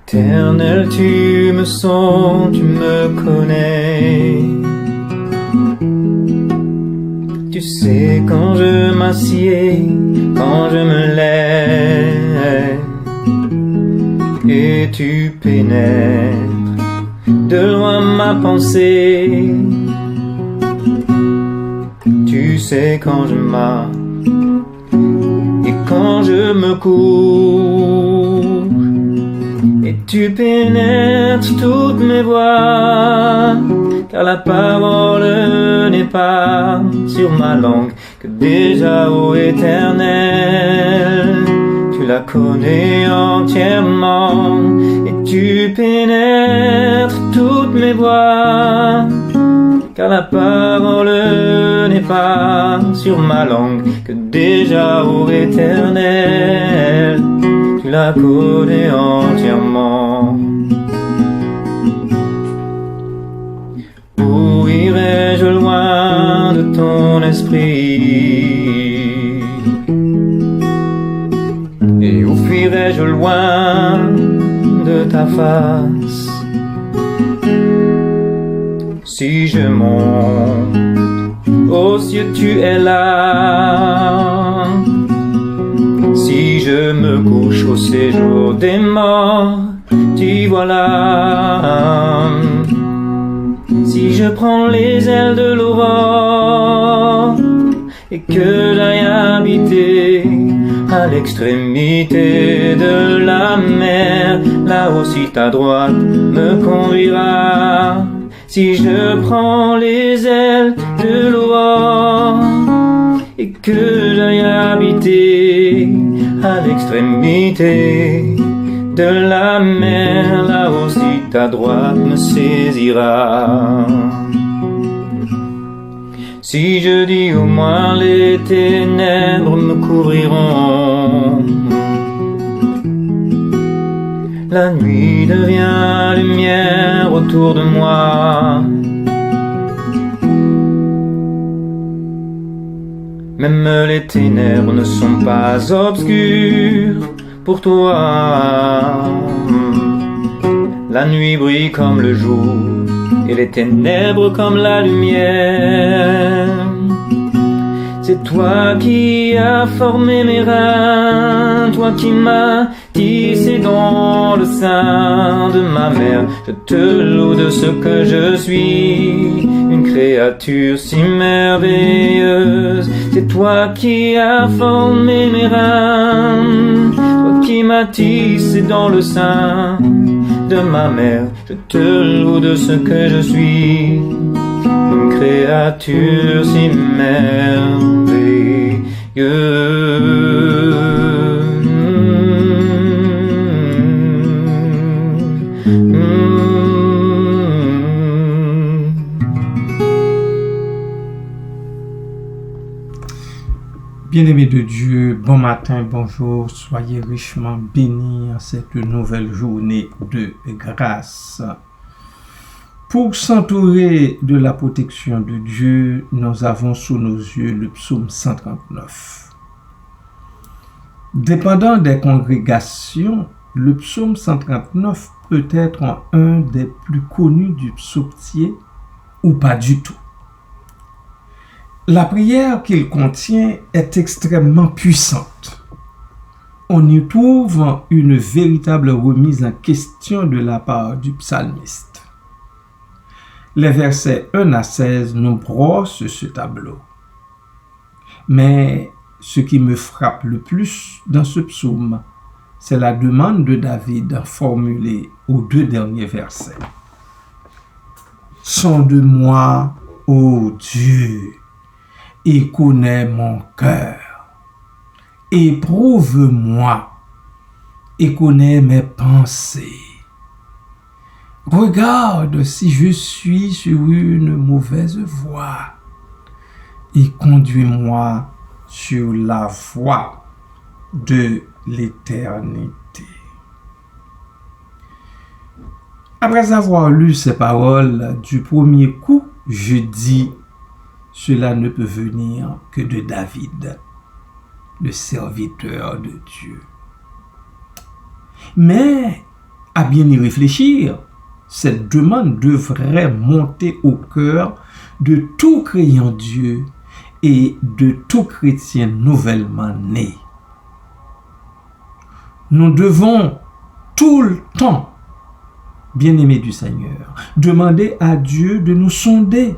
Éternel, tu me sens, tu me connais. Tu sais quand je m'assieds, quand je me lève, et tu pénètres de loin ma pensée. Tu sais quand je marche et quand je me couche, et tu pénètres toutes mes voies, car la parole n'est pas sur ma langue, que déjà, ô Éternel, tu la connais entièrement, et tu pénètres toutes mes voies, car la parole n'est pas sur ma langue, que déjà, ô Éternel, tu la connais entièrement. Où irai-je loin de ton esprit? Et où fuirai-je loin de ta face? Si je monte aux cieux, tu es là. Si je me couche au séjour des morts, t'y voilà. Si je prends les ailes de l'aurore et que j'aille habiter à l'extrémité de la mer, là aussi ta droite me conduira. Si je prends les ailes de l'aurore et que j'aille habiter à l'extrémité de la mer, là aussi ta droite me saisira. Si je dis au moins les ténèbres me couvriront, la nuit devient lumière autour de moi. Même les ténèbres ne sont pas obscures pour toi. La nuit brille comme le jour et les ténèbres comme la lumière. C'est toi qui as formé mes reins, toi qui m'as tissé dans le sein de ma mère. Je te loue de ce que je suis, une créature si merveilleuse. C'est toi qui as formé mes reins, toi qui m'as tissé dans le sein de ma mère. Je te loue de ce que je suis, une créature si merveilleuse. Bien-aimés de Dieu, bon matin, bonjour, soyez richement bénis en cette nouvelle journée de grâce. Pour s'entourer de la protection de Dieu, nous avons sous nos yeux le psaume 139. Dépendant des congrégations, le psaume 139 peut être un des plus connus du psautier ou pas du tout. La prière qu'il contient est extrêmement puissante. On y trouve une véritable remise en question de la part du psalmiste. Les versets 1 à 16 nous brossent ce tableau. Mais ce qui me frappe le plus dans ce psaume, c'est la demande de David formulée aux 2 derniers versets. Sonde-moi, ô Dieu, et connais mon cœur. Éprouve-moi et connais mes pensées. Regarde si je suis sur une mauvaise voie et conduis-moi sur la voie de l'éternité. Après avoir lu ces paroles du premier coup, je dis, cela ne peut venir que de David, le serviteur de Dieu. Mais, à bien y réfléchir, cette demande devrait monter au cœur de tout croyant Dieu et de tout chrétien nouvellement né. Nous devons tout le temps, bien-aimés du Seigneur, demander à Dieu de nous sonder,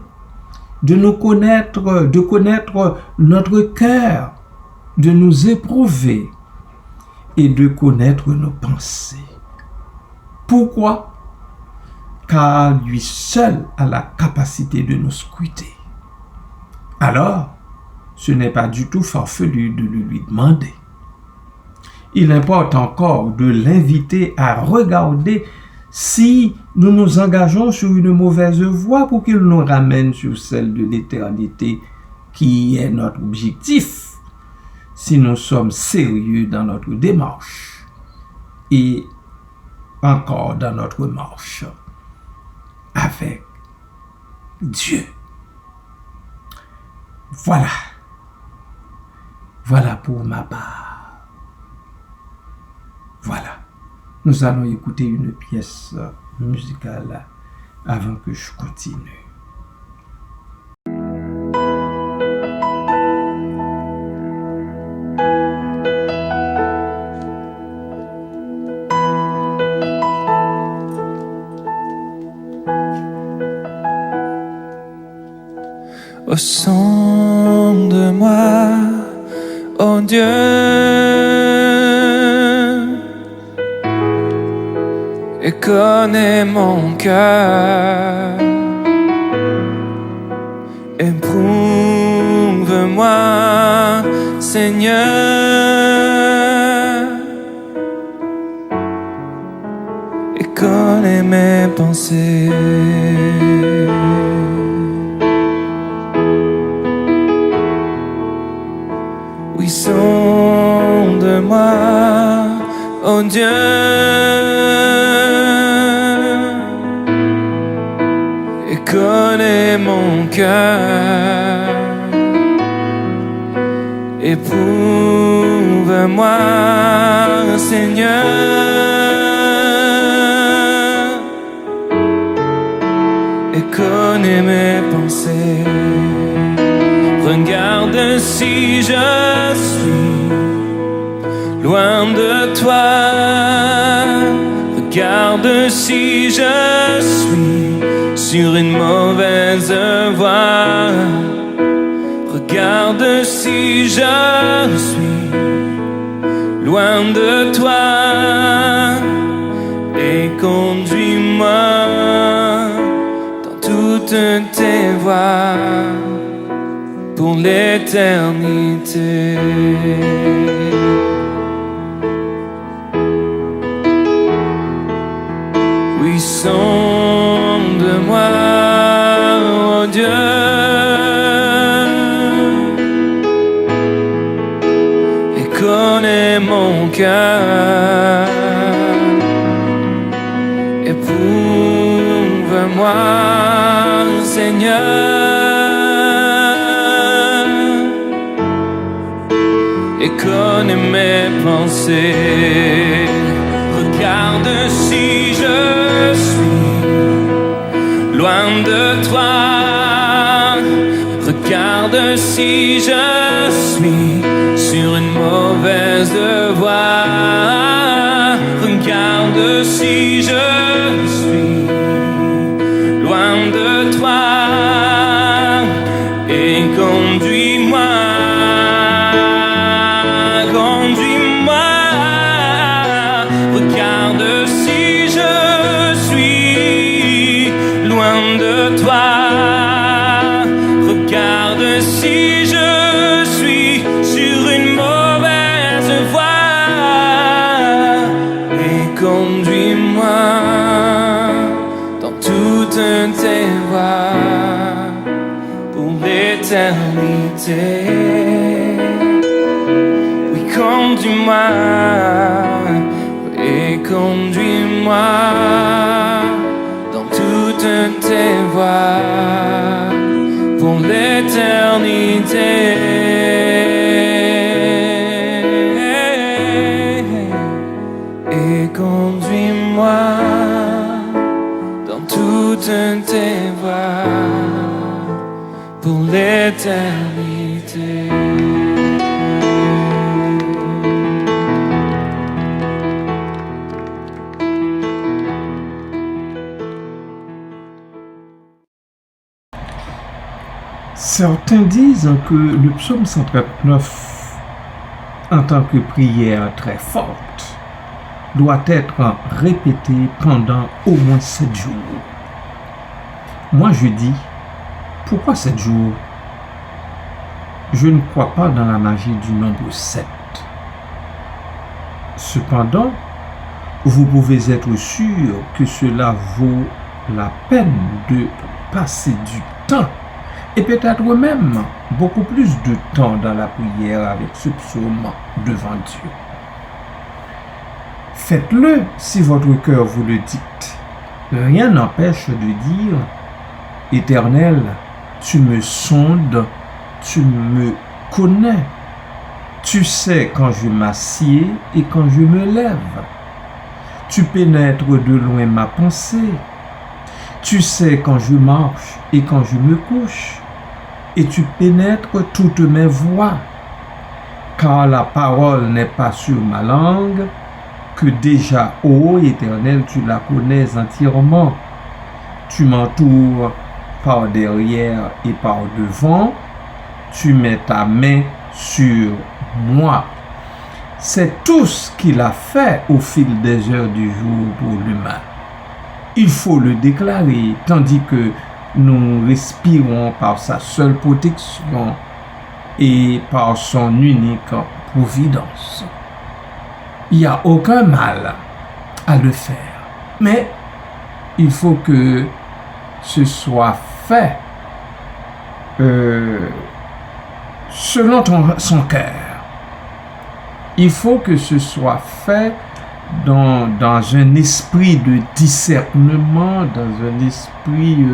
de nous connaître, de connaître notre cœur, de nous éprouver et de connaître nos pensées. Pourquoi? Car lui seul a la capacité de nous scruter. Alors, ce n'est pas du tout farfelu de le lui demander. Il importe encore de l'inviter à regarder si nous nous engageons sur une mauvaise voie pour qu'il nous ramène sur celle de l'éternité qui est notre objectif, si nous sommes sérieux dans notre démarche et encore dans notre marche avec Dieu. Voilà. Voilà pour ma part. Voilà. Nous allons écouter une pièce musicale avant que je continue. Au son de moi, oh Dieu, et connais mon cœur. Éprouve-moi, Seigneur, et connais mes pensées. Oui, sonde-moi, oh Dieu, et connais mon cœur. Éprouve-moi, Seigneur, et connais mes pensées. Regarde si je suis loin de toi. Regarde si je suis sur une mauvaise voie. Regarde si je suis loin de toi. Et conduis-moi dans toutes tes voies pour l'éternité. Oui, sonde-moi, oh Dieu, et connais mon cœur. Éprouve-moi, Seigneur, et connais mes pensées. Regarde si je suis loin de toi. Regarde si je suis sur une mauvaise voie. Regarde si je suis loin de toi. Et conduis-moi. Tes voies pour l'éternité. Oui, conduis-moi et conduis-moi voir pour l'éternité. Et conduis-moi dans toutes tes voies pour l'éternité. Certains disent que le psaume 139, en tant que prière très forte, doit être répété pendant au moins 7 jours. Moi je dis, pourquoi 7 jours? Je ne crois pas dans la magie du nombre 7. Cependant, vous pouvez être sûr que cela vaut la peine de passer du temps, et peut-être même beaucoup plus de temps dans la prière avec ce psaume devant Dieu. Faites-le si votre cœur vous le dicte. Rien n'empêche de dire, Éternel, tu me sondes, tu me connais. Tu sais quand je m'assieds et quand je me lève. Tu pénètres de loin ma pensée. Tu sais quand je marche et quand je me couche. Et tu pénètres toutes mes voies. Car la parole n'est pas sur ma langue, que déjà, ô Éternel, tu la connais entièrement. Tu m'entoures par derrière et par devant. Tu mets ta main sur moi. C'est tout ce qu'il a fait au fil des heures du jour pour l'humain. Il faut le déclarer, tandis que nous respirons par sa seule protection et par son unique providence. Il n'y a aucun mal à le faire, mais il faut que ce soit fait selon son cœur. Il faut que ce soit fait dans un esprit de discernement, dans un esprit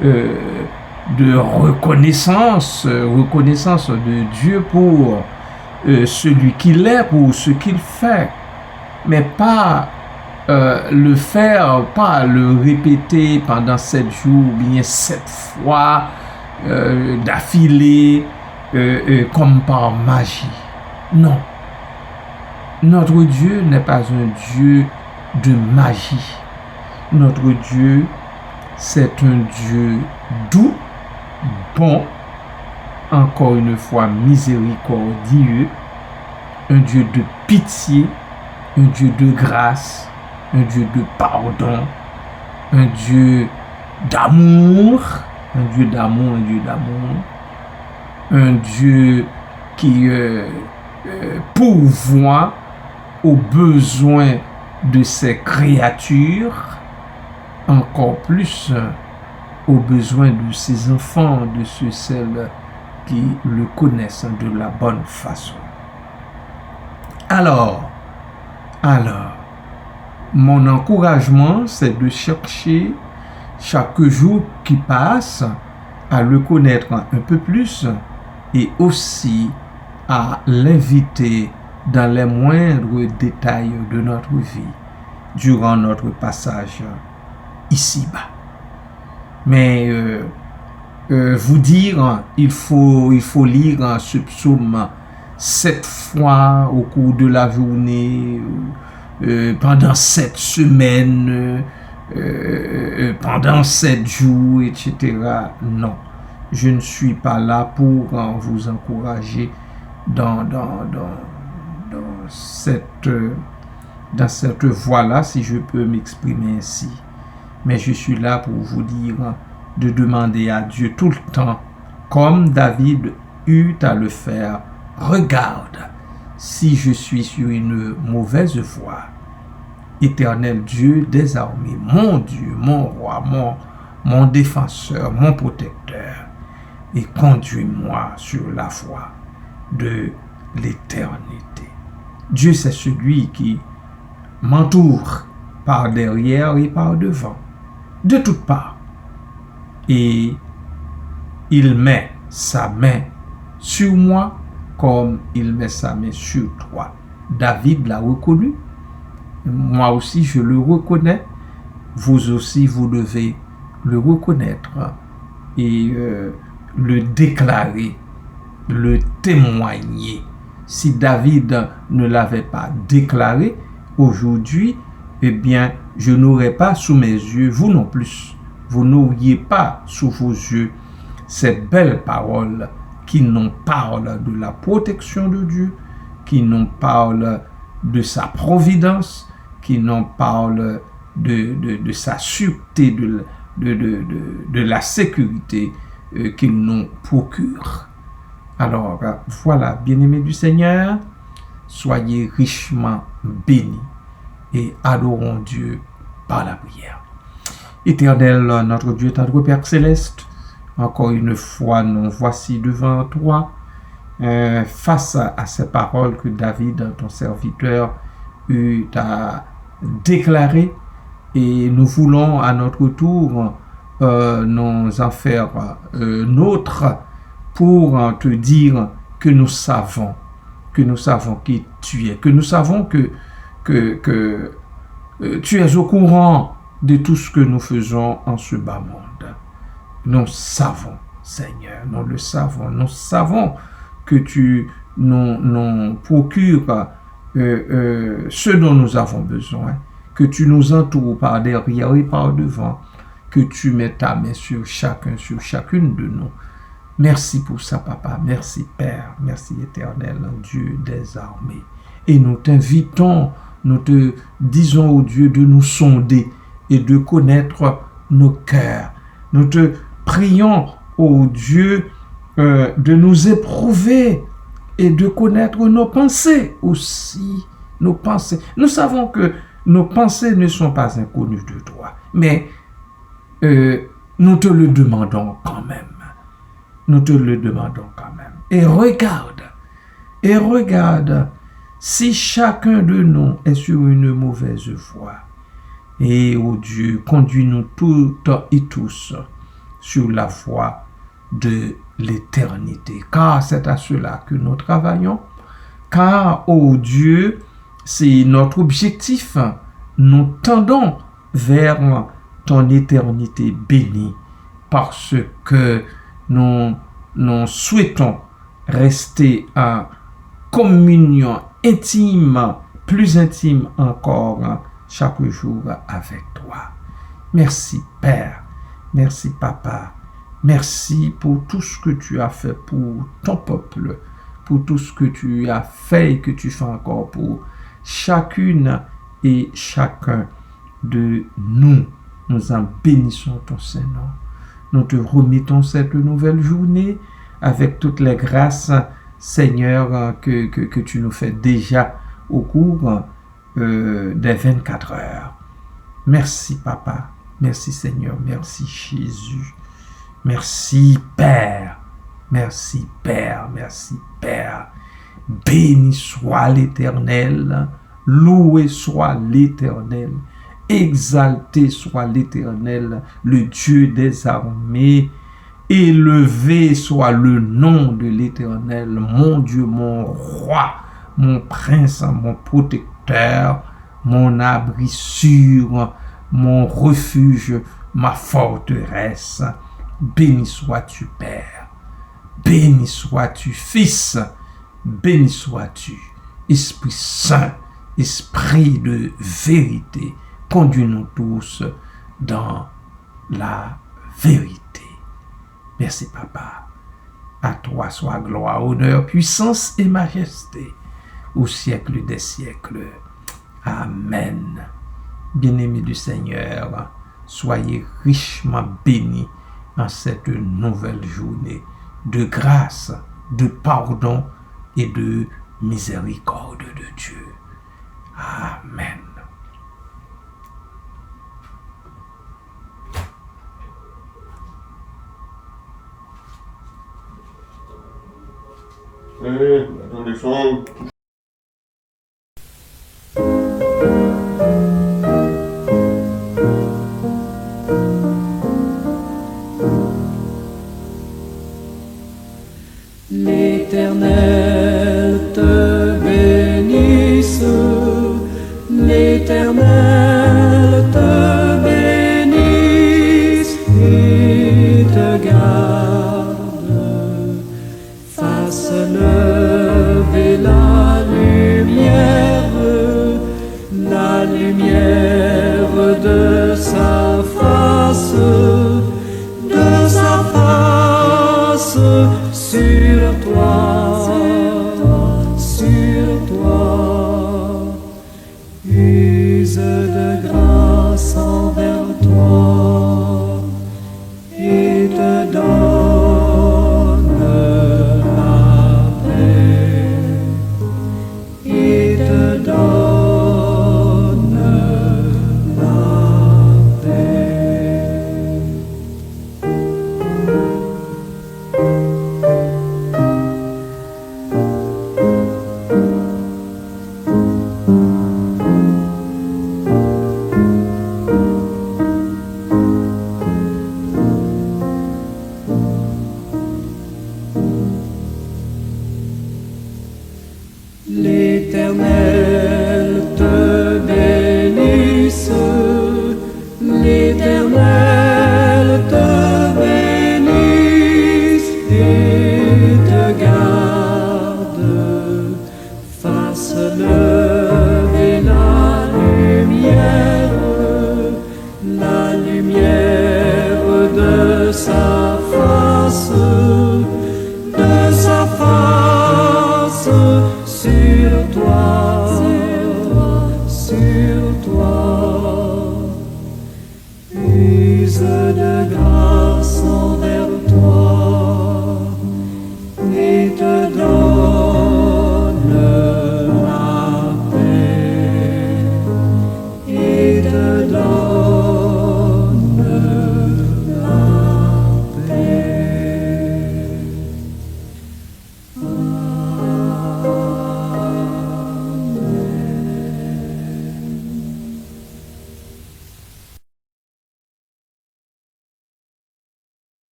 de reconnaissance de Dieu pour celui qu'il est, pour ce qu'il fait, mais pas le faire, pas le répéter pendant 7 jours, bien 7 fois d'affilée, comme par magie. Non. Notre Dieu n'est pas un Dieu de magie. Notre Dieu, c'est un Dieu doux, bon, encore une fois miséricordieux, un Dieu de pitié, un Dieu de grâce, un Dieu de pardon, un Dieu d'amour, un Dieu d'amour, un Dieu qui pourvoit aux besoins de ses créatures, encore plus aux besoins de ses enfants, de ceux, celles qui le connaissent de la bonne façon. Alors, mon encouragement, c'est de chercher chaque jour qui passe à le connaître un peu plus et aussi à l'inviter dans les moindres détails de notre vie durant notre passage ici-bas. Mais vous dire, il faut lire ce psaume 7 fois au cours de la journée, pendant 7 semaines, pendant 7 jours, etc. Non, je ne suis pas là pour vous encourager dans cette voie-là, si je peux m'exprimer ainsi. Mais je suis là pour vous dire de demander à Dieu tout le temps, comme David eut à le faire, regarde, si je suis sur une mauvaise voie, Éternel Dieu des armées, mon Dieu, mon roi, mon défenseur, mon protecteur, et conduis-moi sur la voie de l'éternité. Dieu, c'est celui qui m'entoure par derrière et par devant, de toutes parts. et il met sa main sur moi comme il met sa main sur toi. David l'a reconnu. Moi aussi, je le reconnais. Vous aussi, vous devez le reconnaître et le déclarer, le témoigner. Si David ne l'avait pas déclaré aujourd'hui, eh bien, je n'aurais pas sous mes yeux, vous non plus, vous n'auriez pas sous vos yeux ces belles paroles qui nous parlent de la protection de Dieu, qui nous parlent de sa providence, qui nous parlent de sa sûreté, de la sécurité qu'il nous procure. Alors, voilà, bien-aimés du Seigneur, soyez richement bénis et adorons Dieu par la prière. Éternel, notre Dieu, notre Père céleste, encore une fois, nous voici devant toi, face à ces paroles que David, ton serviteur, eut à déclarer, et nous voulons à notre tour nous en faire nôtres pour te dire que nous savons qui tu es, que nous savons que tu es au courant de tout ce que nous faisons en ce bas monde. Nous savons, Seigneur, nous le savons, nous savons que tu nous procures ce dont nous avons besoin, que tu nous entoures par derrière et par devant, que tu mets ta main sur chacun, sur chacune de nous. Merci pour ça, Papa. Merci, Père. Merci, Éternel, Dieu des armées. Et nous t'invitons, nous te disons au Dieu de nous sonder et de connaître nos cœurs. Nous te prions, ô Dieu, de nous éprouver et de connaître nos pensées aussi. Nos pensées. Nous savons que nos pensées ne sont pas inconnues de toi, mais nous te le demandons quand même. Nous te le demandons quand même. Et regarde si chacun de nous est sur une mauvaise voie. Et, ô Dieu, conduis-nous toutes et tous sur la voie de l'éternité. Car c'est à cela que nous travaillons. Car, ô Dieu, c'est notre objectif. Nous tendons vers ton éternité bénie parce que nous souhaitons rester en communion intime, plus intime encore, chaque jour avec toi. Merci Père, merci Papa, merci pour tout ce que tu as fait pour ton peuple, pour tout ce que tu as fait et que tu fais encore pour chacune et chacun de nous. Nous en bénissons ton Saint-Nom. Nous te remettons cette nouvelle journée avec toutes les grâces, Seigneur, que tu nous fais déjà au cours des 24 heures. Merci, Papa. Merci, Seigneur. Merci, Jésus. Merci, Père. Merci, Père. Merci, Père. Béni soit l'Éternel. Loué soit l'Éternel. Exalté soit l'Éternel, le Dieu des armées. Élevé soit le nom de l'Éternel, mon Dieu, mon roi, mon prince, mon protecteur, mon abri sûr, mon refuge, ma forteresse. Béni sois-tu, Père. Béni sois-tu, Fils. Béni sois-tu, Esprit Saint, Esprit de vérité. Conduis-nous tous dans la vérité. Merci, Papa. À toi soit gloire, honneur, puissance et majesté au siècle des siècles. Amen. Bien-aimés du Seigneur, soyez richement bénis en cette nouvelle journée de grâce, de pardon et de miséricorde de Dieu. Amen. Attendez, son